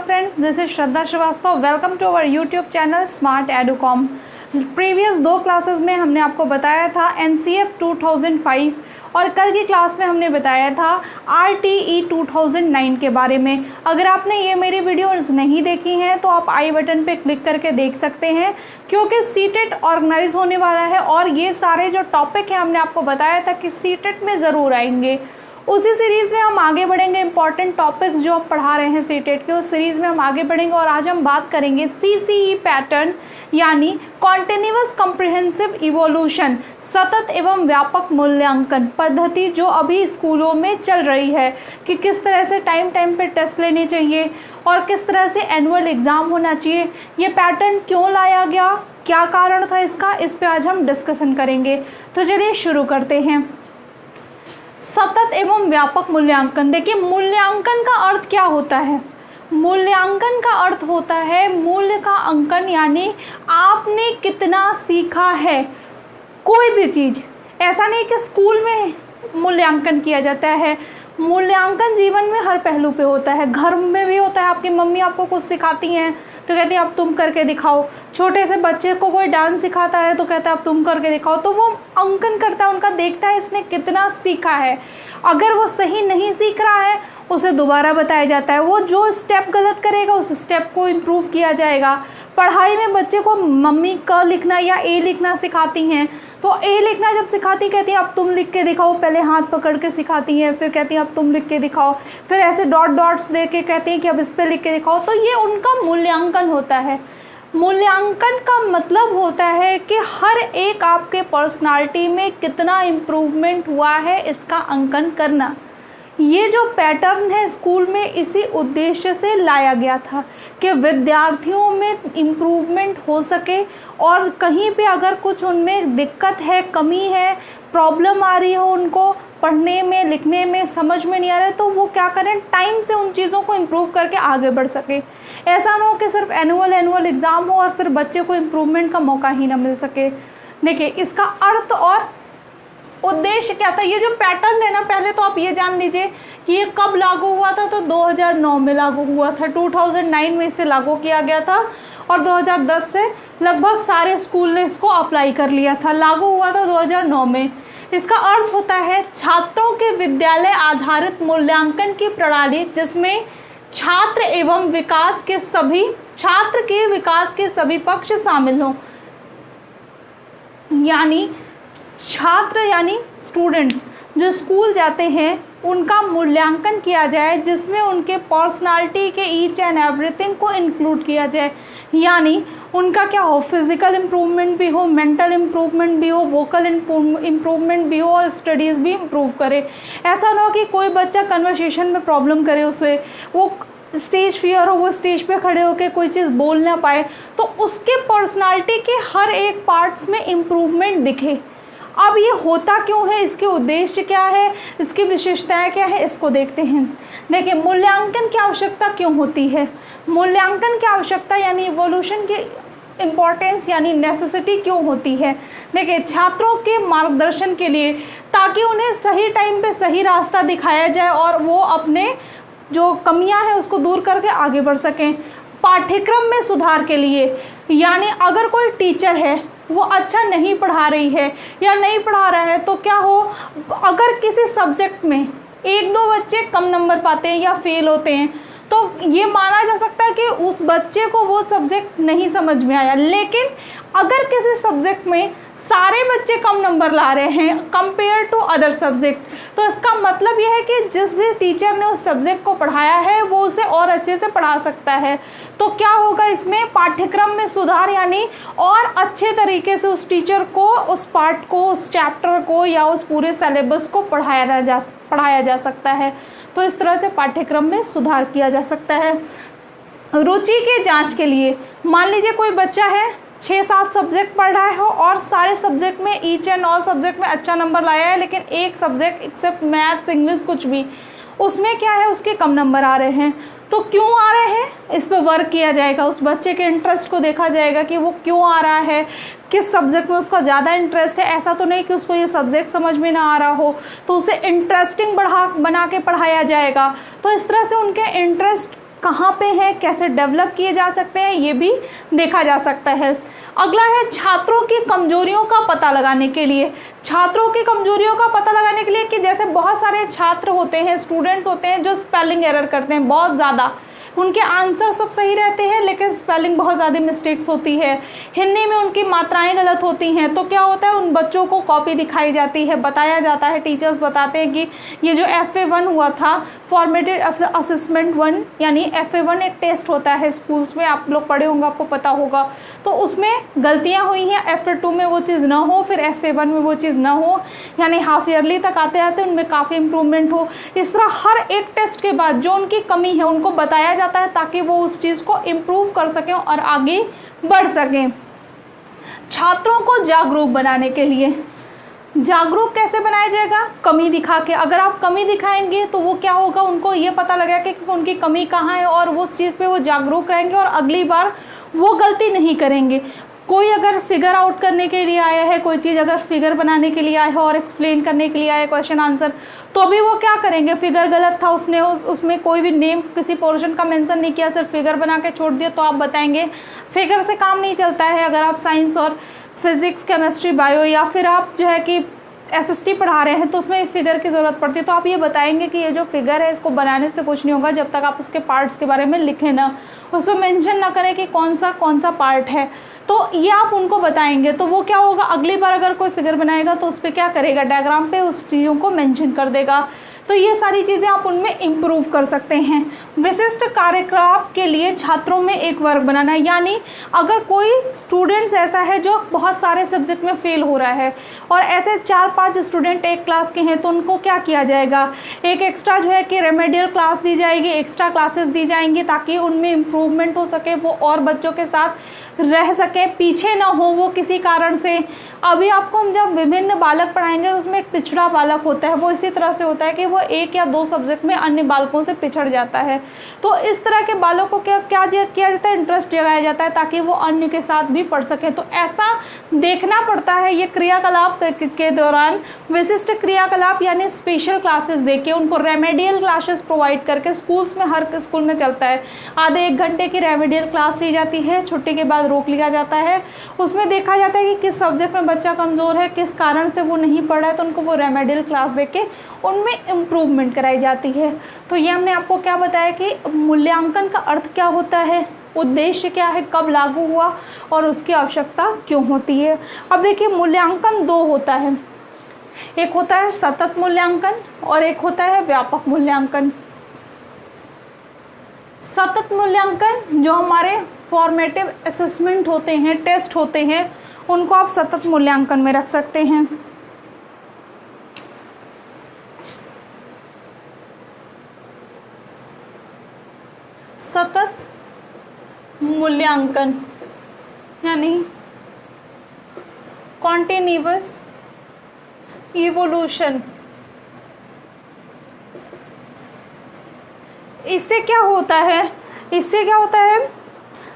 friends, this is Shraddha Srivastava. Welcome to our YouTube channel Smart Educom. Previous 2 classes में हमने आपको बताया था NCF 2005 और कल की क्लास में हमने बताया था RTE 2009 के बारे में। अगर आपने ये मेरी वीडियोस नहीं देखी हैं तो आप आई बटन पे क्लिक करके देख सकते हैं, क्योंकि सीटेट ऑर्गेनाइज होने वाला है और ये सारे जो टॉपिक हैं हमने आपको बताया था कि सीटेट में ज़रूर आएंगे। उसी सीरीज़ में हम आगे बढ़ेंगे। इंपॉर्टेंट टॉपिक्स जो हम पढ़ा रहे हैं सीटेट के, उस सीरीज़ में हम आगे बढ़ेंगे और आज हम बात करेंगे CCE पैटर्न यानी कॉन्टिन्यूअस कॉम्प्रिहेंसिव इवोल्यूशन, सतत एवं व्यापक मूल्यांकन पद्धति जो अभी स्कूलों में चल रही है कि किस तरह से टाइम पे टेस्ट लेने चाहिए और किस तरह से एनुअल एग्ज़ाम होना चाहिए। ये पैटर्न क्यों लाया गया, क्या कारण था इसका, इस पर आज हम डिस्कशन करेंगे। तो चलिए शुरू करते हैं। सतत एवं व्यापक मूल्यांकन। देखिए, मूल्यांकन का अर्थ क्या होता है? मूल्यांकन का अर्थ होता है मूल्य का अंकन, यानी आपने कितना सीखा है कोई भी चीज़। ऐसा नहीं कि स्कूल में मूल्यांकन किया जाता है, मूल्यांकन जीवन में हर पहलू पे होता है। घर में भी होता है, आपकी मम्मी आपको कुछ सिखाती हैं तो कहती है अब तुम करके दिखाओ। छोटे से बच्चे को कोई डांस सिखाता है तो कहता है अब तुम करके दिखाओ। तो वो अंकन करता है, उनका देखता है इसने कितना सीखा है। अगर वो सही नहीं सीख रहा है उसे दोबारा बताया जाता है, वो जो स्टेप गलत करेगा उस स्टेप को इम्प्रूव किया जाएगा। पढ़ाई में बच्चे को मम्मी क लिखना या ए लिखना सिखाती हैं, तो ए लिखना जब सिखाती कहती हैं अब तुम लिख के दिखाओ, पहले हाथ पकड़ के सिखाती हैं, फिर कहती हैं अब तुम लिख के दिखाओ, फिर ऐसे डॉट्स दे के कहती हैं कि अब इस पे लिख के दिखाओ। तो ये उनका मूल्यांकन होता है। मूल्यांकन का मतलब होता है कि हर एक आपके पर्सनालिटी में कितना इम्प्रूवमेंट हुआ है इसका अंकन करना। ये जो पैटर्न है स्कूल में इसी उद्देश्य से लाया गया था कि विद्यार्थियों में इम्प्रूवमेंट हो सके और कहीं पे अगर कुछ उनमें दिक्कत है, कमी है, प्रॉब्लम आ रही हो, उनको पढ़ने में, लिखने में समझ में नहीं आ रहा है, तो वो क्या करें, टाइम से उन चीज़ों को इम्प्रूव करके आगे बढ़ सके। ऐसा ना हो कि सिर्फ एनुअल एग्ज़ाम हो और फिर बच्चे को इम्प्रूवमेंट का मौका ही ना मिल सके। देखिए, इसका अर्थ और उद्देश्य क्या था। ये जो पैटर्न है ना, पहले तो आप ये जान लीजिए कि ये कब लागू हुआ था, तो 2009 में लागू हुआ था। 2009 में इसे लागू किया गया था और 2010 से लगभग सारे स्कूल ने इसको अप्लाई कर लिया था। लागू हुआ था 2009 में। इसका अर्थ होता है छात्रों के विद्यालय आधारित मूल्यांकन की प्रणाली जिसमें छात्र के विकास के सभी पक्ष शामिल हों। यानी छात्र यानी स्टूडेंट्स जो स्कूल जाते हैं उनका मूल्यांकन किया जाए, जिसमें उनके पर्सनालिटी के ईच एंड एवरीथिंग को इंक्लूड किया जाए। यानी उनका क्या हो, फिज़िकल इम्प्रूवमेंट भी हो, मेंटल इम्प्रूवमेंट भी हो, वोकल इम्प्रूवमेंट भी हो और स्टडीज़ भी इम्प्रूव करे। ऐसा ना हो कि कोई बच्चा कन्वर्सेशन में प्रॉब्लम करे, उसे वो स्टेज फियर हो, वो स्टेज पे खड़े होकर कोई चीज़ बोल ना पाए, तो उसके पर्सनालिटी के हर एक पार्ट्स में इम्प्रूवमेंट दिखे। अब ये होता क्यों है, इसके उद्देश्य क्या है, इसकी विशेषताएं क्या है, इसको देखते हैं। देखिए, मूल्यांकन की आवश्यकता क्यों होती है। मूल्यांकन की आवश्यकता यानी इवोल्यूशन की इम्पॉर्टेंस यानी नेसेसिटी क्यों होती है। देखिए, छात्रों के मार्गदर्शन के लिए, ताकि उन्हें सही टाइम पे सही रास्ता दिखाया जाए और वो अपने जो कमियां हैं उसको दूर करके आगे बढ़ सकें। पाठ्यक्रम में सुधार के लिए, यानी अगर कोई टीचर है वो अच्छा नहीं पढ़ा रही है या नहीं पढ़ा रहा है तो क्या हो, अगर किसी सब्जेक्ट में 1-2 बच्चे कम नंबर पाते हैं या फेल होते हैं तो ये माना जा सकता है कि उस बच्चे को वो सब्जेक्ट नहीं समझ में आया। लेकिन अगर किसी सब्जेक्ट में सारे बच्चे कम नंबर ला रहे हैं कंपेयर टू अदर सब्जेक्ट, तो इसका मतलब यह है कि जिस भी टीचर ने उस सब्जेक्ट को पढ़ाया है वो उसे और अच्छे से पढ़ा सकता है। तो क्या होगा, इसमें पाठ्यक्रम में सुधार, यानी और अच्छे तरीके से उस टीचर को उस पार्ट को, उस चैप्टर को या उस पूरे सिलेबस को पढ़ाया जा सकता है। तो इस तरह से पाठ्यक्रम में सुधार किया जा सकता है। रुचि के जांच के लिए, मान लीजिए कोई बच्चा है 6-7 सब्जेक्ट पढ़ रहा है और सारे सब्जेक्ट में ईच एंड ऑल सब्जेक्ट में अच्छा नंबर लाया है, लेकिन एक सब्जेक्ट एक्सेप्ट मैथ्स, इंग्लिश, कुछ भी उसमें क्या है, उसके कम नंबर आ रहे हैं। तो क्यों आ रहे हैं, इस पर वर्क किया जाएगा। उस बच्चे के इंटरेस्ट को देखा जाएगा कि वो क्यों आ रहा है, किस सब्जेक्ट में उसका ज़्यादा इंटरेस्ट है। ऐसा तो नहीं कि उसको ये सब्जेक्ट समझ में ना आ रहा हो, तो उसे इंटरेस्टिंग बना के पढ़ाया जाएगा। तो इस तरह से उनके इंटरेस्ट कहाँ पे हैं, कैसे डेवलप किए जा सकते हैं, ये भी देखा जा सकता है। अगला है छात्रों की कमजोरियों का पता लगाने के लिए। छात्रों की कमजोरियों का पता लगाने के लिए कि जैसे बहुत सारे छात्र होते हैं, स्टूडेंट्स होते हैं जो स्पेलिंग एरर करते हैं बहुत ज़्यादा, उनके आंसर सब सही रहते हैं लेकिन स्पेलिंग बहुत ज़्यादा मिस्टेक्स होती है, हिंदी में उनकी मात्राएं गलत होती हैं, तो क्या होता है उन बच्चों को कॉपी दिखाई जाती है, बताया जाता है, टीचर्स बताते हैं कि ये जो FA1 हुआ था, फॉर्मेटेड असेसमेंट 1, यानी FA1 एक टेस्ट होता है स्कूल्स में, आप लोग पढ़े होंगे, आपको पता होगा, तो उसमें गलतियाँ हुई हैं, FA2 में वो चीज़ ना हो, फिर SA1 में वो चीज़ ना हो, यानी हाफ ईयरली तक आते आते उनमें काफ़ी इम्प्रूवमेंट हो। इस तरह हर एक टेस्ट के बाद जो उनकी कमी है उनको बताया जाता है ताकि वो उस चीज़ को इम्प्रूव कर सकें और आगे बढ़ सकें। छात्रों को जागरूक बनाने के लिए, जागरूक कैसे बनाया जाएगा? कमी दिखा के। अगर आप कमी दिखाएंगे तो वो क्या होगा, उनको ये पता लगेगा कि उनकी कमी कहाँ है और वो उस चीज़ पे वो जागरूक रहेंगे और अगली बार वो गलती नहीं करेंगे। कोई अगर फिगर आउट करने के लिए आया है, कोई चीज़ अगर फिगर बनाने के लिए आया है और एक्सप्लेन करने के लिए आया है क्वेश्चन आंसर, तो भी वो क्या करेंगे, फिगर गलत था, उसने उसमें कोई भी नेम किसी पोर्शन का मेंशन नहीं किया, सिर्फ फिगर बना के छोड़ दिया, तो आप बताएंगे फिगर से काम नहीं चलता है। अगर आप साइंस और फिज़िक्स, केमिस्ट्री, बायो या फिर आप जो है कि SST पढ़ा रहे हैं तो उसमें फिगर की ज़रूरत पड़ती है, तो आप ये बताएंगे कि ये जो फिगर है इसको बनाने से कुछ नहीं होगा जब तक आप उसके पार्ट्स के बारे में लिखें ना, उस पर मेंशन ना करें कि कौन सा पार्ट है, तो ये आप उनको बताएंगे। तो वो क्या होगा, अगली बार अगर कोई फिगर बनाएगा तो उस पर क्या करेगा, डायग्राम पे उस चीज़ों को मेंशन कर देगा। तो ये सारी चीज़ें आप उनमें इम्प्रूव कर सकते हैं। विशिष्ट कार्यकलाप के लिए छात्रों में एक वर्ग बनाना, यानी अगर कोई स्टूडेंट्स ऐसा है जो बहुत सारे सब्जेक्ट में फेल हो रहा है और ऐसे 4-5 स्टूडेंट एक क्लास के हैं, तो उनको क्या किया जाएगा, एक एक्स्ट्रा जो है कि रेमेडियल क्लास दी जाएगी, एक्स्ट्रा क्लासेस दी जाएंगी ताकि उनमें इम्प्रूवमेंट हो सके, वो और बच्चों के साथ रह सकें, पीछे ना हो वो किसी कारण से। अभी आपको हम जब विभिन्न बालक पढ़ाएंगे तो उसमें एक पिछड़ा बालक होता है, वो इसी तरह से होता है कि वो 1 या 2 सब्जेक्ट में अन्य बालकों से पिछड़ जाता है। तो इस तरह के बालकों को क्या किया जाता है, इंटरेस्ट जगाया जाता है ताकि वो अन्य के साथ भी पढ़ सकें। तो ऐसा देखना पड़ता है। ये क्रियाकलाप के दौरान विशिष्ट क्रियाकलाप यानी स्पेशल क्लासेस देके उनको रेमेडियल क्लासेस प्रोवाइड करके, स्कूल्स में हर स्कूल में चलता है, आधे 1 घंटे की रेमेडियल क्लास ली जाती है, छुट्टी के बाद रोक लिया जाता है। उसमें देखा जाता है कि किस सब्जेक्ट में बच्चा कमज़ोर है, किस कारण से वो नहीं पढ़ा है, तो उनको वो रेमेडियल क्लास देके उनमें इम्प्रूवमेंट कराई जाती है। तो ये हमने आपको क्या बताया कि मूल्यांकन का अर्थ क्या होता है, उद्देश्य क्या है, कब लागू हुआ और उसकी आवश्यकता क्यों होती है। अब देखिए मूल्यांकन 2 होता है, एक होता है सतत मूल्यांकन और एक होता है व्यापक मूल्यांकन। सतत मूल्यांकन जो हमारे फॉर्मेटिव असेसमेंट होते हैं, टेस्ट होते हैं, उनको आप सतत मूल्यांकन में रख सकते हैं। सतत मूल्यांकन यानी कॉन्टिन्यूअस इवोल्यूशन। इससे क्या होता है,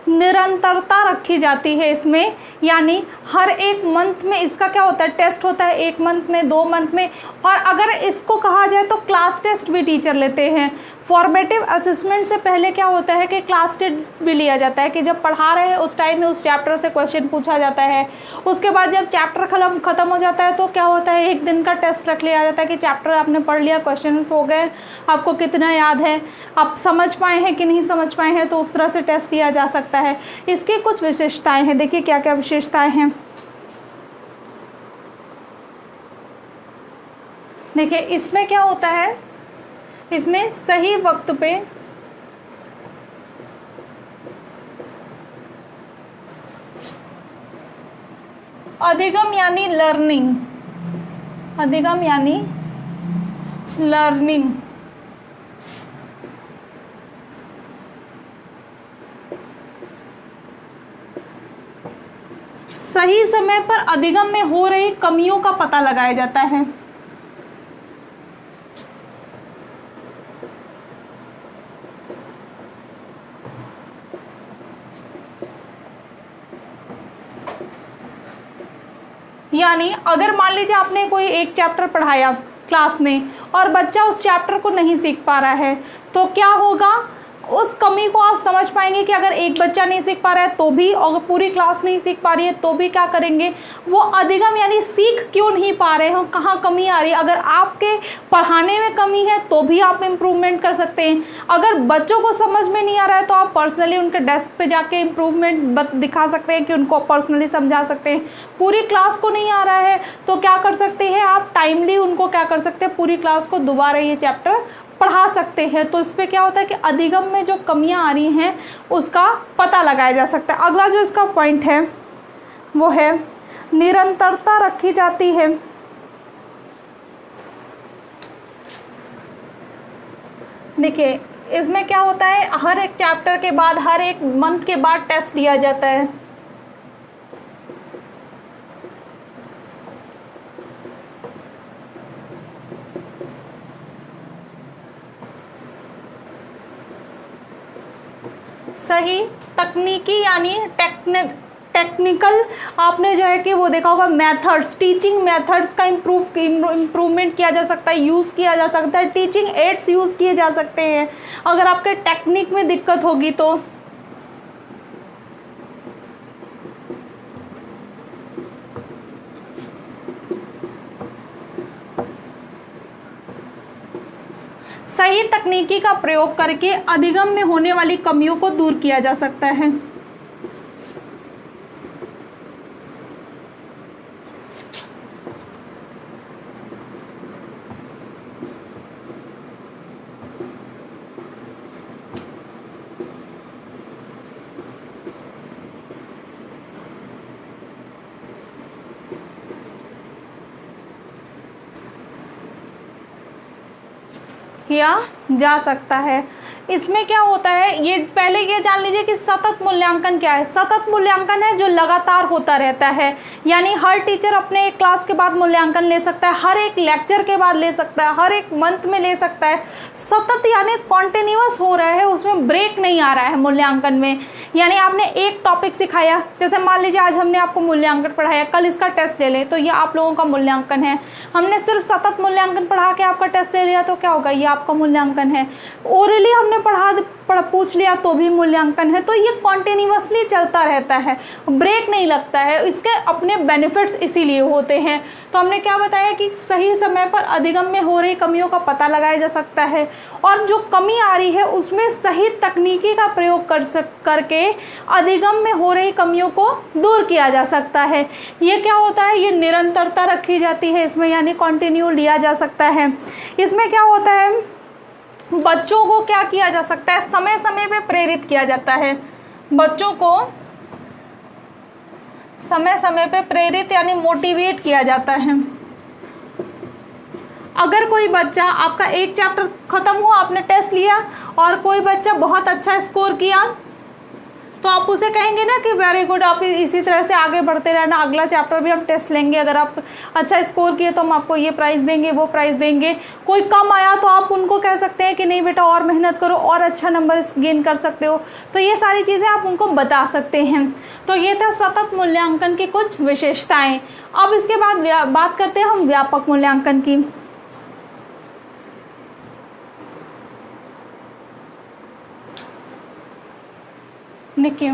निरंतरता रखी जाती है इसमें, यानी हर एक मंथ में इसका क्या होता है, टेस्ट होता है, 1 मंथ में, 2 मंथ में, और अगर इसको कहा जाए तो क्लास टेस्ट भी टीचर लेते हैं। फॉर्मेटिव असेसमेंट से पहले क्या होता है कि क्लास टेस्ट भी लिया जाता है कि जब पढ़ा रहे हैं उस टाइम में उस चैप्टर से क्वेश्चन पूछा जाता है। उसके बाद जब चैप्टर ख़त्म हो जाता है तो क्या होता है, 1 दिन का टेस्ट रख लिया जाता है कि चैप्टर आपने पढ़ लिया, क्वेश्चन हो गए, आपको कितना याद है, आप समझ पाए हैं कि नहीं समझ पाए हैं, तो उस तरह से टेस्ट लिया जा सकता है। इसकी कुछ विशेषताएँ हैं, देखिए क्या क्या विशेषताएँ हैं। देखिए इसमें क्या होता है, इसमें सही वक्त पे अधिगम यानी लर्निंग, सही समय पर अधिगम में हो रही कमियों का पता लगाया जाता है। यानी अगर मान लीजिए आपने कोई एक चैप्टर पढ़ाया क्लास में और बच्चा उस चैप्टर को नहीं सीख पा रहा है, तो क्या होगा, उस कमी को आप समझ पाएंगे कि अगर एक बच्चा नहीं सीख पा रहा है तो भी, और पूरी क्लास नहीं सीख पा रही है तो भी क्या करेंगे, वो अधिगम यानी सीख क्यों नहीं पा रहे हो, कहाँ कमी आ रही है। अगर आपके पढ़ाने में कमी है तो भी आप इम्प्रूवमेंट कर सकते हैं। अगर बच्चों को समझ में नहीं आ रहा है तो आप पर्सनली उनके डेस्क पे जाके इम्प्रूवमेंट दिखा सकते हैं कि उनको पर्सनली समझा सकते हैं। पूरी क्लास को नहीं आ रहा है तो क्या कर सकते हैं, आप टाइमली उनको क्या कर सकते हैं, पूरी क्लास को दोबारा ये चैप्टर पढ़ा सकते हैं। तो इस पर क्या होता है कि अधिगम में जो कमियां आ रही हैं उसका पता लगाया जा सकता है। अगला जो इसका पॉइंट है वो है निरंतरता रखी जाती है। देखिए इसमें क्या होता है, हर एक चैप्टर के बाद, हर एक मंथ के बाद टेस्ट लिया जाता है। सही तकनीकी यानी टेक्निकल आपने जो है कि वो देखा होगा, मेथड्स, टीचिंग मेथड्स का इम्प्रूवमेंट किया जा सकता है, यूज़ किया जा सकता है, टीचिंग एड्स यूज़ किए जा सकते हैं अगर आपके टेक्निक में दिक्कत होगी तो। सही तकनीकी का प्रयोग करके अधिगम में होने वाली कमियों को दूर किया जा सकता है। किया जा सकता है। इसमें क्या होता है, ये पहले ये जान लीजिए कि सतत मूल्यांकन क्या है। सतत मूल्यांकन है जो लगातार होता रहता है, यानी हर टीचर अपने एक क्लास के बाद मूल्यांकन ले सकता है, हर एक लेक्चर के बाद ले सकता है, हर एक मंथ में ले सकता है। सतत यानी कॉन्टिन्यूअस हो रहा है, उसमें ब्रेक नहीं आ रहा है मूल्यांकन में। यानी आपने एक टॉपिक सिखाया, जैसे मान लीजिए आज हमने आपको मूल्यांकन पढ़ाया, कल इसका टेस्ट ले लें तो ये आप लोगों का मूल्यांकन है। हमने सिर्फ सतत मूल्यांकन पढ़ा के आपका टेस्ट ले लिया तो क्या होगा, ये आपका मूल्यांकन है। ओरली हमने पूछ लिया तो भी मूल्यांकन है। तो ये कॉन्टिन्यूअसली चलता रहता है, ब्रेक नहीं लगता है। इसके अपने बेनिफिट्स इसीलिए होते हैं। तो हमने क्या बताया कि सही समय पर अधिगम में हो रही कमियों का पता लगाया जा सकता है, और जो कमी आ रही है उसमें सही तकनीकी का प्रयोग करके अधिगम में हो रही कमियों को दूर किया जा सकता है। ये क्या होता है, ये निरंतरता रखी जाती है इसमें, यानी कंटिन्यू लिया जा सकता है। इसमें क्या होता है, बच्चों को क्या किया जा सकता है, समय समय पे प्रेरित किया जाता है। बच्चों को समय समय पे प्रेरित यानी मोटिवेट किया जाता है। अगर कोई बच्चा, आपका एक चैप्टर खत्म हुआ, आपने टेस्ट लिया और कोई बच्चा बहुत अच्छा स्कोर किया तो आप उसे कहेंगे ना कि वेरी गुड, आप इसी तरह से आगे बढ़ते रहना, अगला चैप्टर भी हम टेस्ट लेंगे, अगर आप अच्छा स्कोर किए तो हम आपको ये प्राइज़ देंगे, वो प्राइज़ देंगे। कोई कम आया तो आप उनको कह सकते हैं कि नहीं बेटा और मेहनत करो और अच्छा नंबर गेन कर सकते हो। तो ये सारी चीज़ें आप उनको बता सकते हैं। तो ये था सतत मूल्यांकन की कुछ विशेषताएँ। अब इसके बाद बात करते हैं हम व्यापक मूल्यांकन की। देखिए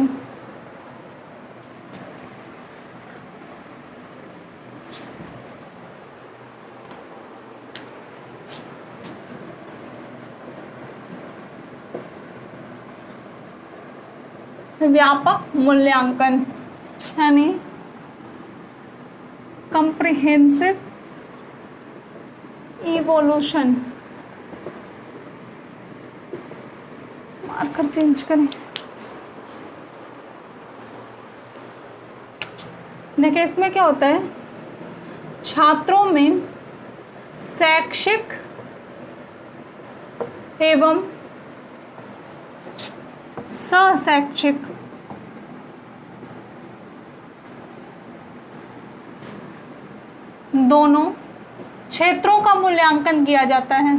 व्यापक मूल्यांकन यानी कॉम्प्रिहेंसिव इवोल्यूशन, मार्कर चेंज करें। देखिए इसमें क्या होता है, छात्रों में शैक्षिक एवं सहशैक्षिक दोनों क्षेत्रों का मूल्यांकन किया जाता है।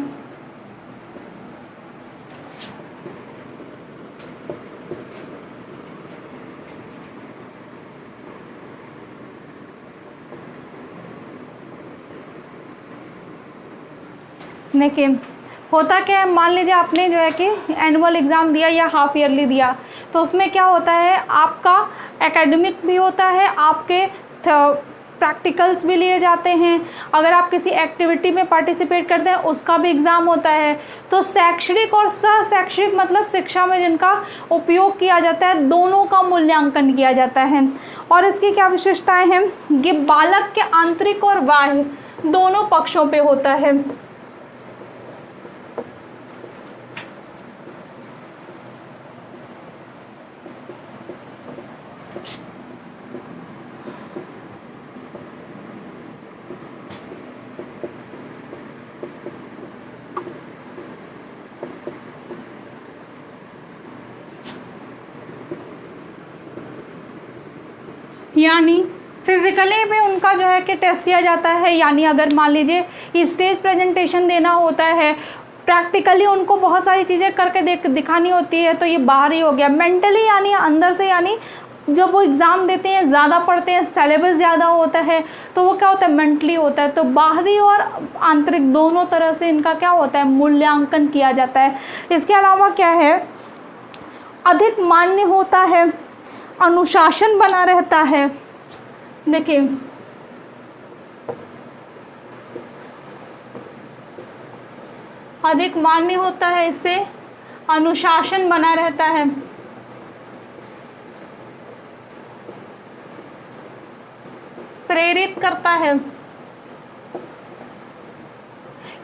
देखिए होता क्या है, मान लीजिए आपने जो है कि एनुअल एग्ज़ाम दिया या हाफ ईयरली दिया, तो उसमें क्या होता है, आपका एकेडमिक भी होता है, आपके प्रैक्टिकल्स भी लिए जाते हैं, अगर आप किसी एक्टिविटी में पार्टिसिपेट करते हैं उसका भी एग्ज़ाम होता है। तो शैक्षणिक और शैक्षणिक मतलब शिक्षा में जिनका उपयोग किया जाता है, दोनों का मूल्यांकन किया जाता है। और इसकी क्या विशेषताएं हैं, ये बालक के आंतरिक और बाह्य दोनों पक्षों पे होता है। यानी फिजिकली भी उनका जो है कि टेस्ट दिया जाता है, यानी अगर मान लीजिए स्टेज प्रेजेंटेशन देना होता है, प्रैक्टिकली उनको बहुत सारी चीज़ें करके दिखानी होती है, तो ये बाहरी हो गया। मेंटली यानी अंदर से, यानी जब वो एग्ज़ाम देते हैं, ज़्यादा पढ़ते हैं, सिलेबस ज़्यादा होता है, तो वो क्या होता है, मेंटली होता है। तो बाहरी और आंतरिक दोनों तरह से इनका क्या होता है, मूल्यांकन किया जाता है। इसके अलावा क्या है, अधिक मान्य होता है, अनुशासन बना रहता है। देखिए अधिक मान्य होता है, इससे अनुशासन बना रहता है। प्रेरित करता है,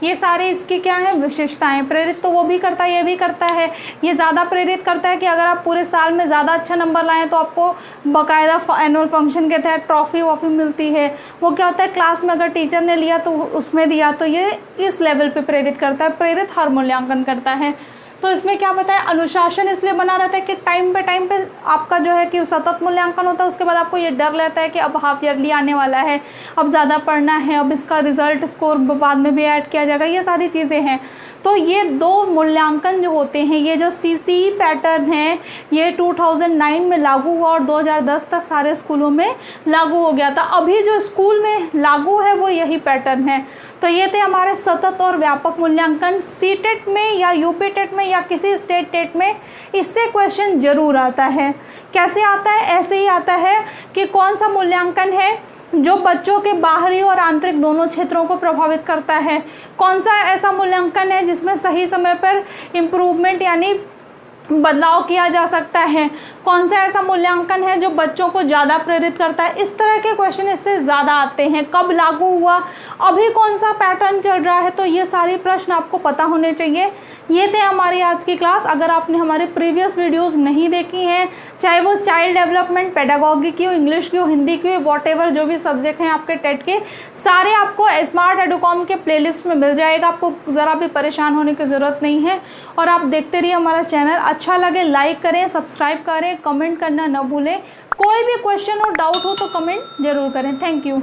ये सारी इसकी क्या है, विशेषताएं। प्रेरित तो वो भी करता है, ये भी करता है। ये ज़्यादा प्रेरित करता है कि अगर आप पूरे साल में ज़्यादा अच्छा नंबर लाएं तो आपको बाकायदा एनुअल फंक्शन के तहत ट्रॉफी वॉफी मिलती है। वो क्या होता है, क्लास में अगर टीचर ने लिया तो उसमें दिया, तो ये इस लेवल पे प्रेरित करता है। प्रेरित हर मूल्यांकन करता है। तो इसमें क्या बताया, अनुशासन इसलिए बना रहता है कि टाइम पे आपका जो है कि सतत मूल्यांकन होता है। उसके बाद आपको ये डर रहता है कि अब हाफ ईयरली आने वाला है, अब ज़्यादा पढ़ना है, अब इसका रिजल्ट स्कोर बाद में भी ऐड किया जाएगा, ये सारी चीज़ें हैं। तो ये दो मूल्यांकन जो होते हैं, ये जो CCE पैटर्न है, ये 2009 में लागू हुआ और 2010 तक सारे स्कूलों में लागू हो गया था। अभी जो स्कूल में लागू है वो यही पैटर्न है। तो ये थे हमारे सतत और व्यापक मूल्यांकन। CTET में या UP-TET में या किसी स्टेट टेट में इससे क्वेश्चन जरूर आता है। कैसे आता है, ऐसे ही आता है कि कौन सा मूल्यांकन है जो बच्चों के बाहरी और आंतरिक दोनों क्षेत्रों को प्रभावित करता है। कौन सा ऐसा मूल्यांकन है जिसमें सही समय पर इम्प्रूवमेंट यानी बदलाव किया जा सकता है। कौन सा ऐसा मूल्यांकन है जो बच्चों को ज़्यादा प्रेरित करता है। इस तरह के क्वेश्चन इससे ज़्यादा आते हैं। कब लागू हुआ, अभी कौन सा पैटर्न चल रहा है, तो ये सारी प्रश्न आपको पता होने चाहिए। ये थे हमारी आज की क्लास। अगर आपने हमारे प्रीवियस वीडियोस नहीं देखी हैं, चाहे वो चाइल्ड डेवलपमेंट, पेडागॉगी की हो, इंग्लिश की हो, हिंदी की हो, वॉटेवर जो भी सब्जेक्ट हैं आपके टेट के, सारे आपको स्मार्ट एडुकॉम के प्लेलिस्ट में मिल जाएगा। आपको ज़रा भी परेशान होने की ज़रूरत नहीं है। और आप देखते रहिए हमारा चैनल। अच्छा लगे लाइक करें, सब्सक्राइब करें, कमेंट करना न भूलें। कोई भी क्वेश्चन और डाउट हो तो कमेंट ज़रूर करें। Thank you.